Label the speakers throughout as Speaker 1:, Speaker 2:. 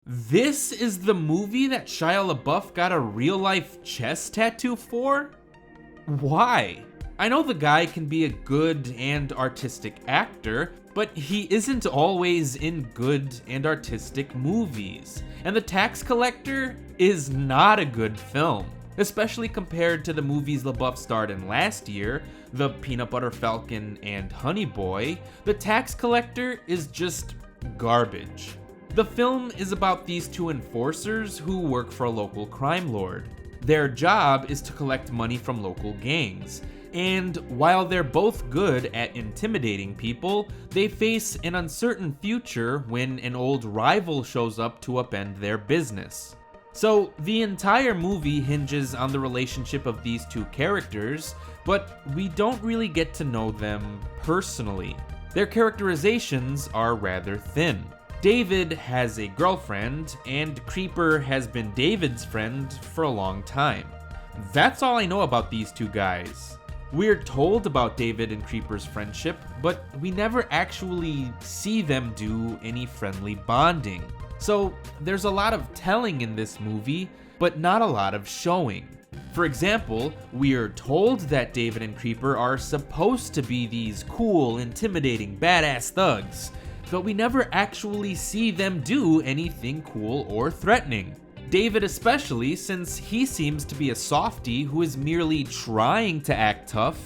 Speaker 1: This is the movie that Shia LaBeouf got a real-life chest tattoo for? Why? I know the guy can be a good and artistic actor, but he isn't always in good and artistic movies. And The Tax Collector is not a good film, especially compared to the movies LaBeouf starred in last year, The Peanut Butter Falcon and Honey Boy. The Tax Collector is just garbage. The film is about these two enforcers who work for a local crime lord. Their job is to collect money from local gangs, and while they're both good at intimidating people, they face an uncertain future when an old rival shows up to upend their business. So the entire movie hinges on the relationship of these two characters, but we don't really get to know them personally. Their characterizations are rather thin. David has a girlfriend, and Creeper has been David's friend for a long time. That's all I know about these two guys. We're told about David and Creeper's friendship, but we never actually see them do any friendly bonding. So there's a lot of telling in this movie, but not a lot of showing. For example, we're told that David and Creeper are supposed to be these cool, intimidating, badass thugs, but we never actually see them do anything cool or threatening. David especially, since he seems to be a softie who is merely trying to act tough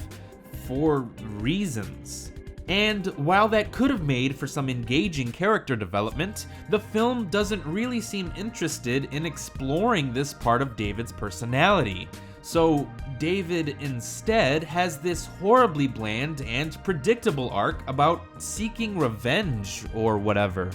Speaker 1: for reasons. And while that could have made for some engaging character development, the film doesn't really seem interested in exploring this part of David's personality. So David instead has this horribly bland and predictable arc about seeking revenge or whatever.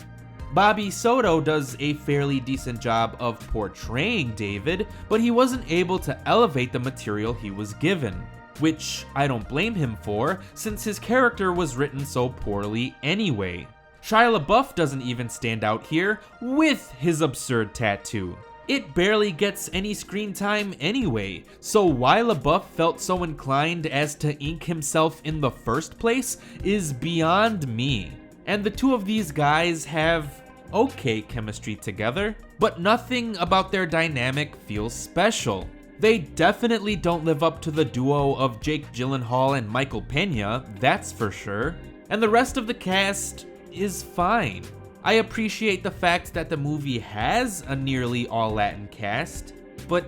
Speaker 1: Bobby Soto does a fairly decent job of portraying David, but he wasn't able to elevate the material he was given, which I don't blame him for, since his character was written so poorly anyway. Shia LaBeouf doesn't even stand out here with his absurd tattoo. It barely gets any screen time anyway, so why LaBeouf felt so inclined as to ink himself in the first place is beyond me. And the two of these guys have okay chemistry together, but nothing about their dynamic feels special. They definitely don't live up to the duo of Jake Gyllenhaal and Michael Pena, that's for sure. And the rest of the cast is fine. I appreciate the fact that the movie has a nearly all-Latin cast, but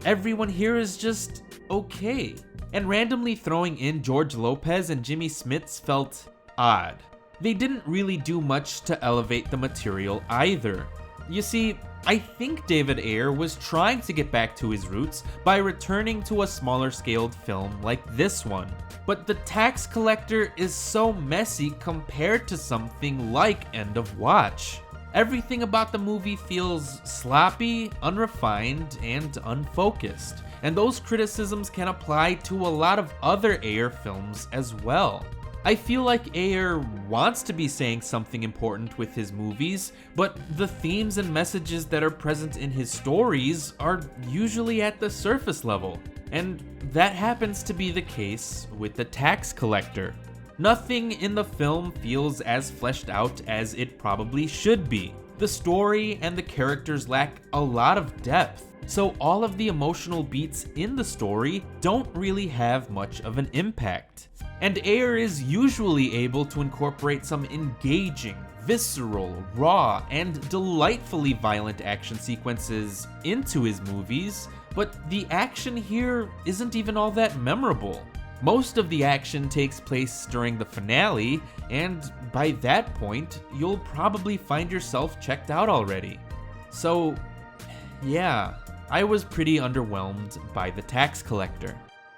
Speaker 1: everyone here is just okay. And randomly throwing in George Lopez and Jimmy Smits felt odd. They didn't really do much to elevate the material either. You see, I think David Ayer was trying to get back to his roots by returning to a smaller scaled film like this one. But The Tax Collector is so messy compared to something like End of Watch. Everything about the movie feels sloppy, unrefined, and unfocused. And those criticisms can apply to a lot of other Ayer films as well. I feel like Ayer wants to be saying something important with his movies, but the themes and messages that are present in his stories are usually at the surface level. And that happens to be the case with The Tax Collector. Nothing in the film feels as fleshed out as it probably should be. The story and the characters lack a lot of depth, so all of the emotional beats in the story don't really have much of an impact. And Ayer is usually able to incorporate some engaging, visceral, raw, and delightfully violent action sequences into his movies, but the action here isn't even all that memorable. Most of the action takes place during the finale, and by that point, you'll probably find yourself checked out already. So, yeah, I was pretty underwhelmed by The Tax Collector.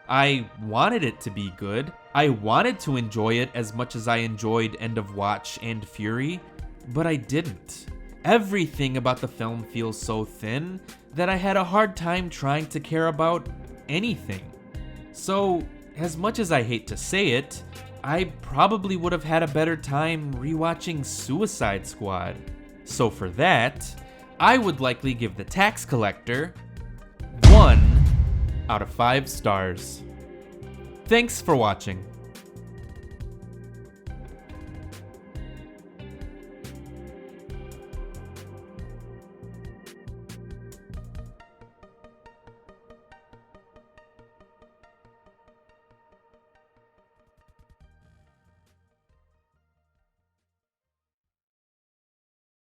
Speaker 1: I wanted it to be good. I wanted to enjoy it as much as I enjoyed End of Watch and Fury, but I didn't. Everything about the film feels so thin that I had a hard time trying to care about anything. So, as much as I hate to say it, I probably would have had a better time rewatching Suicide Squad. So for that, I would likely give The Tax Collector 1 out of 5 stars. Thanks for watching.